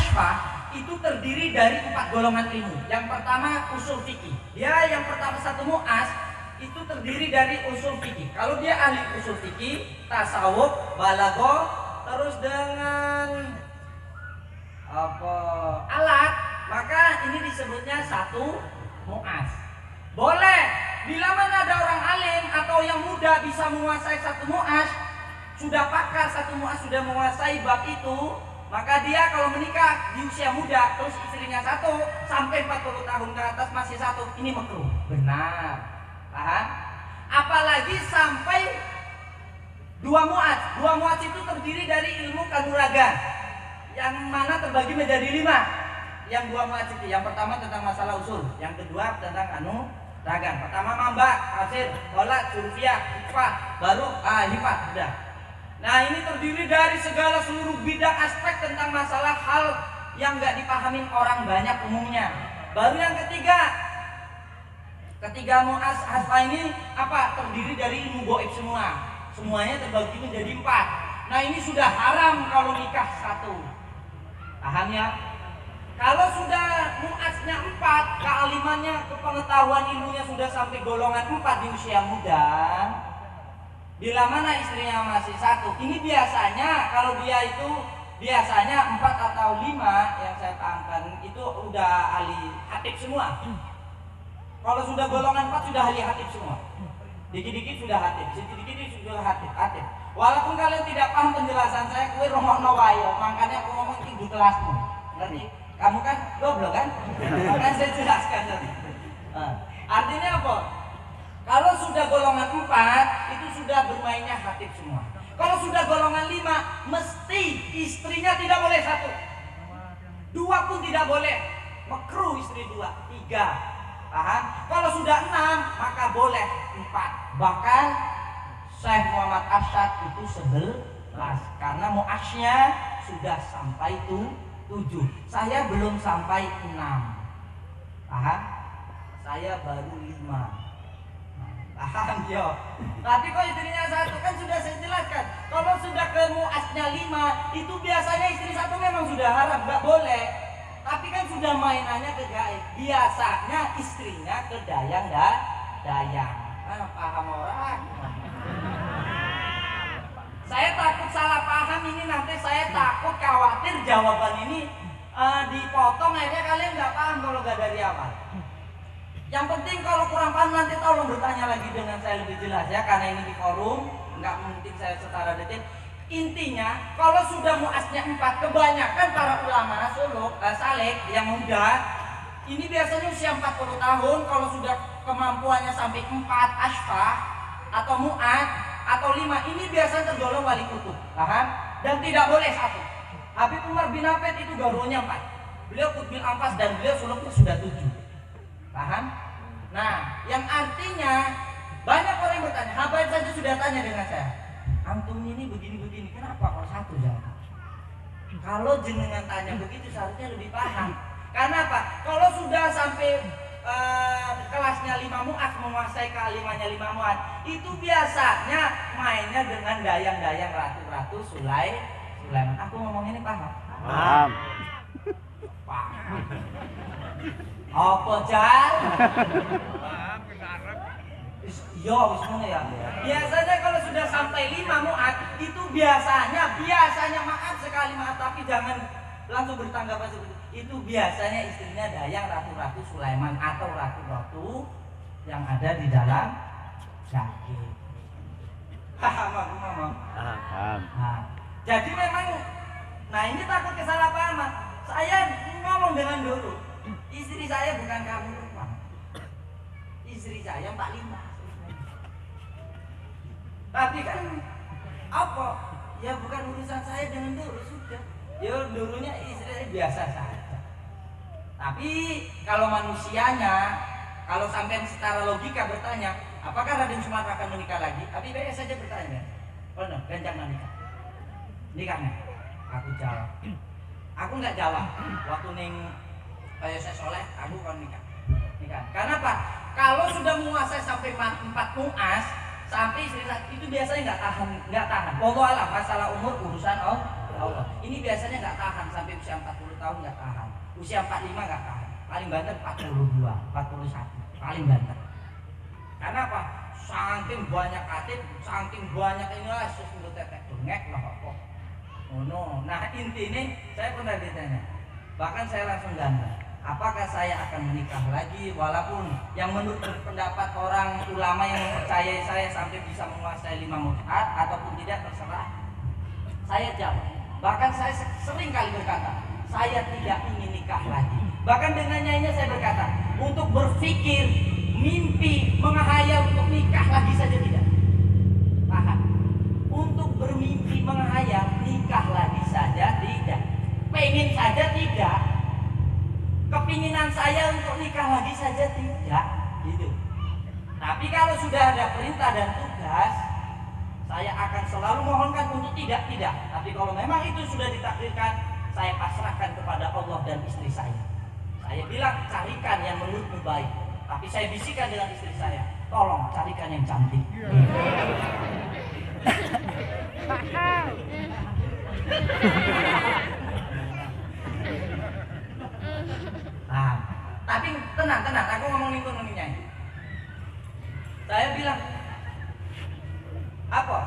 Ashfah itu terdiri dari 4 golongan ilmu. Yang pertama usul fikih. Yang pertama satu mu'az itu terdiri dari usul fikih. Kalau dia ahli usul fikih, tasawuf, balaghah, terus dengan alat, maka ini disebutnya satu mu'az. Boleh bila mana ada orang alim atau yang muda bisa menguasai satu mu'az, sudah pakar satu mu'az, sudah menguasai bab itu, maka dia kalau menikah di usia muda terus istrinya satu sampai 40 tahun ke atas masih satu, ini makruh. Benar, paham? Apalagi sampai 2 mu'az. 2 mu'az itu terdiri dari ilmu kanuragan, yang mana terbagi menjadi 5. Yang 2 mu'az itu, yang pertama tentang masalah usul, yang kedua tentang kanuragan. Pertama mamba, tafsir, sholat, surfiyah, hikmah, baru hifat, sudah. Nah, ini terdiri dari segala seluruh bidang aspek tentang masalah hal yang nggak dipahami orang banyak umumnya. Baru yang ketiga mu'az Ashfah ini apa? Terdiri dari ilmu gaib semua. Semuanya terbagi menjadi 4. Nah, ini sudah haram kalau nikah satu. Paham ya? Kalau sudah mu'aznya 4, kealimannya, kepengetahuan ilmunya sudah sampai golongan 4 di usia muda, bila mana istrinya masih satu, ini biasanya kalau dia itu biasanya 4 atau 5 yang saya paham itu udah ahli hatib semua. Kalau sudah golongan 4 sudah ahli hatib semua. Dikit-dikit sudah hatib, sedikit-dikit sudah hatib. Walaupun kalian tidak paham penjelasan saya, kue romokno wae, makanya aku ngomong di kelasmu. Ngerti? Kamu kan goblok kan? Makanya saya jelaskan tadi. Artinya apa? Kalau sudah golongan 4 itu sudah bermainnya hatib semua. Kalau sudah golongan 5 mesti istrinya tidak boleh 1. 2 pun tidak boleh. Makruh istri 2, 3. Paham? Kalau sudah 6 maka boleh 4. Bahkan Syekh Muhammad Arsyad itu 11 karena mu'aznya sudah sampai 7. Saya belum sampai 6. Paham? Saya baru 5. Paham ya? Tapi kok istrinya 1 kan sudah saya jelaskan. Kalau sudah ke mu'aznya 5 itu biasanya istri 1 memang sudah haram, nggak boleh. Tapi kan sudah mainannya ke gaib. Biasanya istrinya ke dayang. Paham orang? Saya takut salah paham ini, nanti saya takut khawatir jawaban ini dipotong akhirnya kalian nggak paham kalau nggak dari awal. Yang penting kalau kurang paham nanti tolong bertanya lagi dengan saya lebih jelas ya, karena ini di forum nggak mungkin saya secara detail. Intinya kalau sudah mu'aznya 4, kebanyakan para ulama saleh yang muda ini biasanya usia 40 tahun. Kalau sudah kemampuannya sampai 4 Ashfah atau mu'az atau 5, ini biasanya tergolong wali kutub. Paham? Dan tidak boleh 1. Habib Umar bin Hafid itu garunya 4. Beliau kutbil amfas dan beliau suluknya sudah 7. Paham? Nah, yang artinya banyak orang yang bertanya, Habaib saja sudah tanya dengan saya, antum ini begini-begini, kenapa kok 1 jangan? Kalau jenengan tanya begitu seharusnya lebih paham. Karena apa? Kalau sudah sampai kelasnya 5 mu'az, menguasai kealimannya 5 mu'az, itu biasanya mainnya dengan dayang-dayang ratu-ratu Sulaiman. Aku ngomong ini paham? Paham. Paham. Apa Jan? Yo, bismillah ya. Biasanya kalau sudah sampai 5 mu'ad itu biasanya maaf sekali maaf, tapi jangan langsung bertanggapan seperti itu. Itu biasanya istrinya dayang ratu-ratu Sulaiman atau ratu-ratu yang ada di dalam daging. Paham aku ngomong? Paham. Nah, jadi memang, nah ini takut kesalahpahaman. Saya ngomong dengan dulu. Istri saya bukan kamu, Pak. Istri saya 45. Tapi kan apa? Ya bukan urusan saya dengan dulu, sudah. Ya dulunya istri saya biasa saja. Tapi kalau manusianya, kalau sampai secara logika bertanya, apakah Raden Sumatera akan menikah lagi? Tapi BS saja bertanya. Oh no, ganjang menikah. Nikahnya? Aku jawab. Aku nggak jawab. Waktu neng saya soleh, aku kan nikah. Karena apa? Kalau sudah menguasai sampai 4 mu'az, sampai istri itu biasanya nggak tahan. Wallahu alam, masalah umur urusan Allah. Allah. Ini biasanya nggak tahan sampai usia 40 tahun, nggak tahan. Usia 45 nggak tahan. Paling banter 42, 41, paling banter. Karena apa? Saking banyak katib, saking banyak inilah sesuatu tetek dongek lah kok. Oh no. Nah intinya saya pernah ditanya, bahkan saya langsung ganda. Apakah saya akan menikah lagi walaupun yang menurut pendapat orang ulama yang mempercayai saya sampai bisa menguasai 5 mut'at ataupun tidak terserah. Saya jawab. Bahkan saya sering kali berkata, saya tidak ingin nikah lagi. Bahkan dengan nyanyinya saya berkata, untuk berpikir, mimpi, menghayal untuk nikah lagi saja tidak. Paham? Untuk bermimpi, menghayal, nikah lagi saja tidak. Pengen saja tidak. Kepinginan saya untuk nikah lagi saja tidak. Gitu. Tapi kalau sudah ada perintah dan tugas, saya akan selalu mohonkan untuk tidak. Tapi kalau memang itu sudah ditakdirkan, saya pasrahkan kepada Allah dan istri saya. Saya bilang carikan yang menurutmu baik. Tapi saya bisikan dengan istri saya, tolong carikan yang cantik. Nah, tapi tenang, aku ngomong lingkungannya. Saya bilang apa?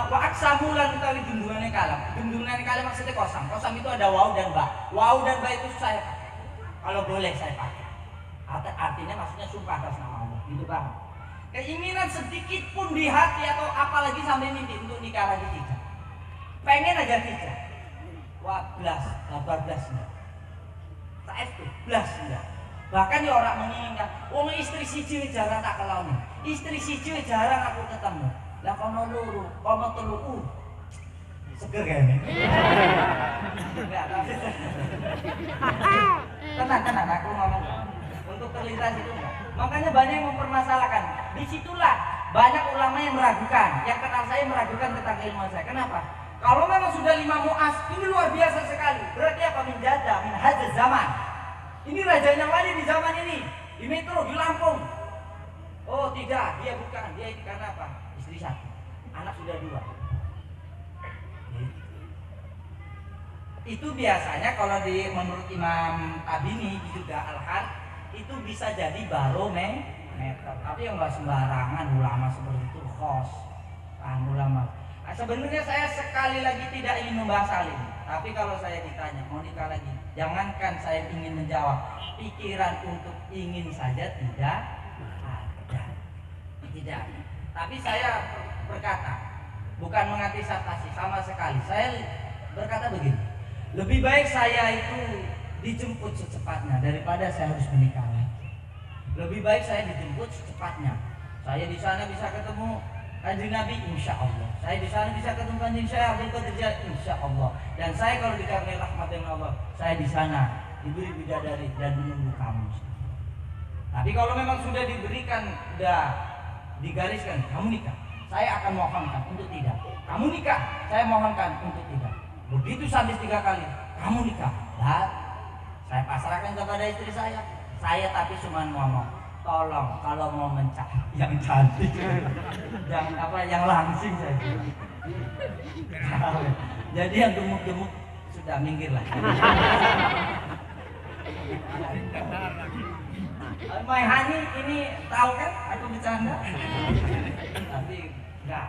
Wa aksamulan utawi dundungannya kalam. Dundungannya kalam maksudnya kosam. Kosam itu ada waw dan ba. Waw dan ba itu saya pakai. Kalau boleh saya pakai. Artinya maksudnya sumpah atas nama Allah. Gitu Bang. Keinginan sedikit pun di hati atau apalagi sampai mimpi untuk nikah lagi tidak. Pengen aja tidak. Wah, belas, 14 enggak. Tak itu, belas enggak. Bahkan ya orang menginginkan, wong istri siji jarang tak keloni. Istri siji jarang aku ketemu. Lah kono loro, kono telu. Seger kayaknya. Tenang, aku ngomong. Untuk terlintas itu enggak. Makanya banyak yang mempermasalahkan. Disitulah banyak ulama yang meragukan. Yang kenal saya meragukan tentang ilmu saya. Kenapa? Kalau memang sudah 5 mu'az, ini luar biasa sekali. Berarti apa? Menjajah, min hadzal zaman. Ini rajanya wali di zaman ini. Di Metro, di Lampung. Oh tidak, dia bukan. Dia ini karena apa? Istri satu, anak sudah 2. Itu biasanya kalau menurut Imam Tabini juga Al-Had, itu bisa jadi barometer. Tapi yang nggak sembarangan ulama seperti itu khos. Ulama. Nah, sebenarnya saya sekali lagi tidak ingin membahas hal ini. Tapi kalau saya ditanya mau nikah lagi, jangankan saya ingin menjawab, pikiran untuk ingin saja tidak ada. Tidak. Tapi saya berkata, bukan mengantisipasi sama sekali. Saya berkata begini, lebih baik saya itu dijemput secepatnya daripada saya harus menikah lagi. Lebih baik saya dijemput secepatnya. Saya di sana bisa ketemu Kanjeng Nabi, insya Allah. Saya di sana bisa ketemu Kanjeng Syekh Abdul Qadir Jailani, insya Allah. Dan saya kalau dikaruniai rahmat dari Allah, saya di sana diberi bidadari dan menunggu kamu. Tapi kalau memang sudah diberikan, sudah digariskan, kamu nikah, saya akan mohonkan untuk tidak. Kamu nikah, saya mohonkan untuk tidak. Begitu sampai 3 kali, kamu nikah. Dan saya pasrahkan kepada istri saya. Saya tapi cuma ngomong, tolong kalau mau mencah yang cantik, yang langsing saya. Jadi yang gemuk-gemuk sudah minggir lah. My honey ini tahu kan aku bercanda, tapi enggak.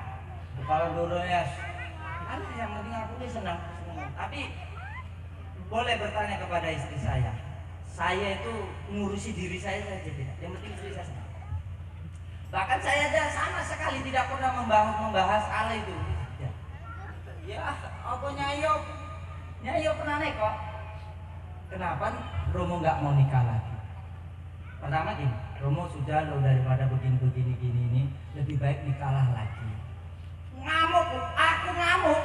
Kalau dulunya ada yang penting aku ini senang. Tapi boleh bertanya kepada istri saya. Saya itu ngurusi diri saya saja tidak. Yang penting istri saya senang. Bahkan saya aja sama sekali tidak pernah membahas hal itu. Ya, apa Nyayo pernah kok. Kenapa Romo nggak mau nikah lagi? Pertama gini, Romo sudah lo daripada begini ini, lebih baik nikahlah lagi. Ngamuk, aku ngamuk.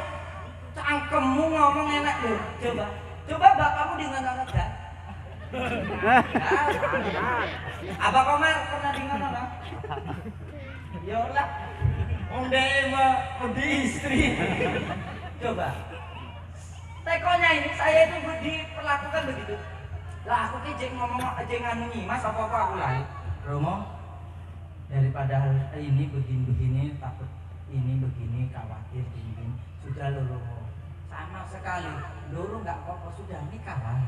Cangkemmu ngomong enak loh. Coba bapakmu dengan anak kan? Abah Komar pernah dengar nggak? Ya Allah, di istri. Coba. Tekonya ini saya itu diperlakukan begitu. Lah aku ki ngomong nganu nyimas apa aku lain. Romo, daripada harus ini begini takut ini begini khawatir begini. Sudah lo Romo. sama sekali. Dulu nggak apa-apa, sudah nikah lah.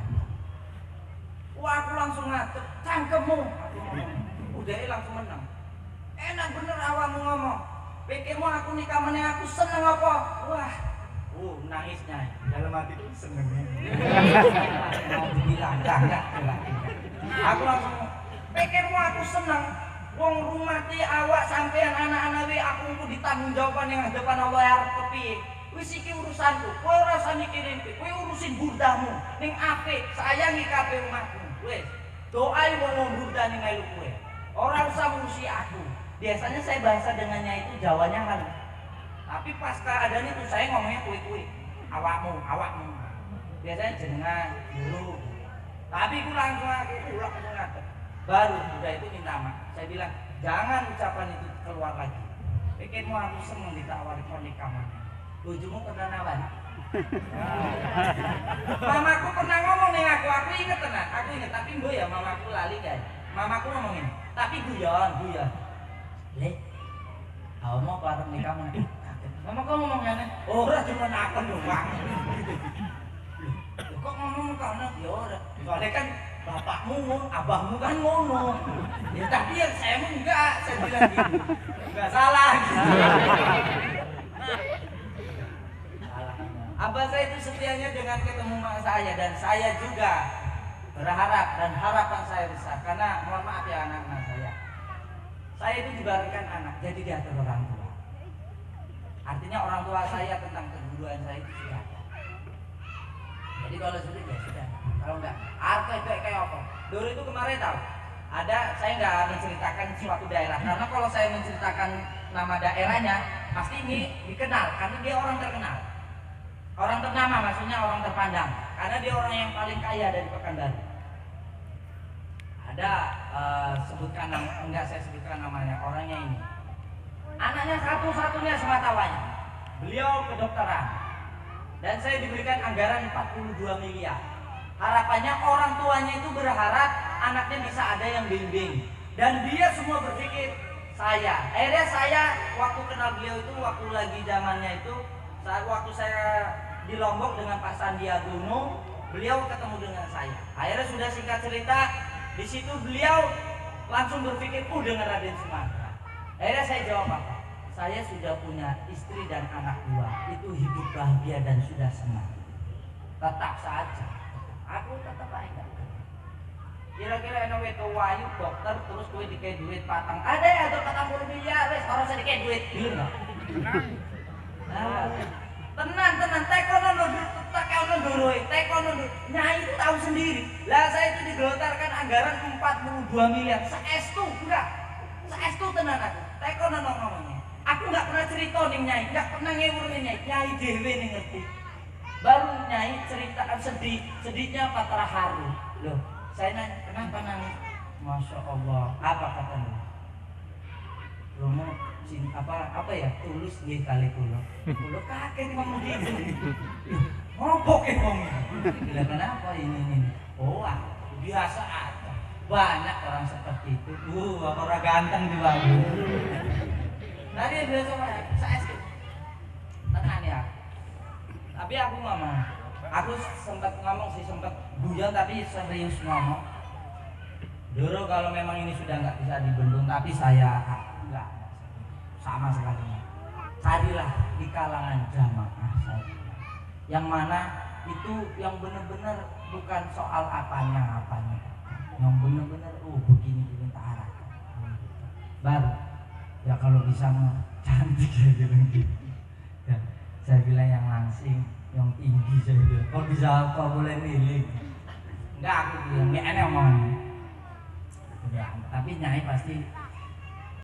Wah, aku langsung ngadep, cangkemmu. Udah langsung menang. Enak bener awakmu ngomong. Pikirmu aku nikah meneh aku seneng apa? Wah, nangisnya. Dalam hati itu seneng. Mau dibilang enggak. Aku langsung pikirmu aku seneng. Wong rumah ti awak sampean anak-anak we aku engko ditanggung jawaban yang hadapan Allah arep kepiye. Wis iki urusanku. Kowe ora usah mikirin kowe urusin burdamu. Ning apik sayangi kabeh umatmu. Wis, doai wong burdane melu kowe. Ora usah ngurusi aku. Biasanya saya bahasa dengannya itu Jawanya halus. Tapi pas keadaan itu saya ngomongnya kue-kue. Awakmu. Biasanya jenengan dulu. Tapi aku langsung ulak ngadep. Baru udah itu minta maaf. Saya bilang, jangan ucapan itu keluar lagi. Pikirmu aku seneng ditawari pernikahan. Bojomu pernah nawari. Mamaku pernah ngomong nih aku inget tenan. Aku inget, tapi mbok ya mamaku lali guys. Mamaku ngomongin, tapi guyon. Le, mau parek nikah mana? Mama kok ngomongnya nih? Ora cuma nakon doang. Kok ngomong karena ya ora. Soalnya kan bapakmu, abahmu kan ngono. Ya tapi yang saya enggak, saya bilang gitu. Enggak salah. Abah saya itu setianya dengan ketemu mak saya dan saya juga berharap dan harapan saya besar karena mohon maaf ya anak-anak saya itu diberikan anak jadi diatur orang tua. Artinya orang tua saya tentang keguruan saya itu sudah ada. Jadi kalau sudah ya sudah. Kalau enggak, kayak apa? Dulu itu kemarin tahu ada, saya nggak menceritakan suatu daerah karena kalau saya menceritakan nama daerahnya pasti ini dikenal karena dia orang terkenal. Orang ternama maksudnya orang terpandang karena dia orang yang paling kaya dari Pekanbaru. Ada sebutkan enggak saya sebutkan namanya, orangnya ini. Anaknya satu-satunya sematawanya. Beliau kedokteran. Dan saya diberikan anggaran 42 miliar. Harapannya orang tuanya itu berharap anaknya bisa ada yang bimbing. Dan dia semua berpikir saya. Akhirnya saya waktu kenal beliau itu waktu lagi zamannya itu waktu saya di Lombok dengan Pak Sandiaga Uno, beliau ketemu dengan saya. Akhirnya sudah singkat cerita, di situ beliau langsung berpikir, dengan Raden Sumatera. Akhirnya saya jawab apa? Saya sudah punya istri dan anak 2, itu hidup bahagia dan sudah senang. Tetap saja, aku tetap aja. Kira-kira enak itu wayu dokter terus gue dikasih duit patang. Ada ya atau 40 miliar, wes orang saya dikasih duit, belum nggak? Tenang, tekono dulu, Nyai itu tahu sendiri. Lah saya itu digelontarkan anggaran 42 miliar. Saestu tenan aku. Tekono ngomongnya. Aku nggak pernah cerita nih Nyai, nggak pernah ngewur nih Nyai dewe nih ngerti. Baru Nyai cerita sedihnya apa terharu. Loh, saya nanya, kenapa nangis? Masya Allah, apa katanya? Romo apa ya tulus nggih kali kula. Kula kaget ngomong gitu. Ngopok ya ngomong. Bila kenapa ini? Oh, biasa aja. Banyak orang seperti itu. Orang ganteng juga. Tadi biasa saya tenang ya. Tapi aku ngomong. Aku sempat guyon tapi serius ngomong. Dulu kalau memang ini sudah nggak bisa dibendung, tapi saya enggak sama sekali. Carilah di kalangan jamaah saya, yang mana itu yang benar-benar bukan soal apanya, yang benar-benar begini tak arah. Baru ya kalau bisa cantik ya bilang gitu. Ya, saya bilang yang langsing, yang tinggi saya bilang. Kok bisa apa boleh milih? Enggak, aku bilang nggak enak omongannya. Ya, tapi Nyai pasti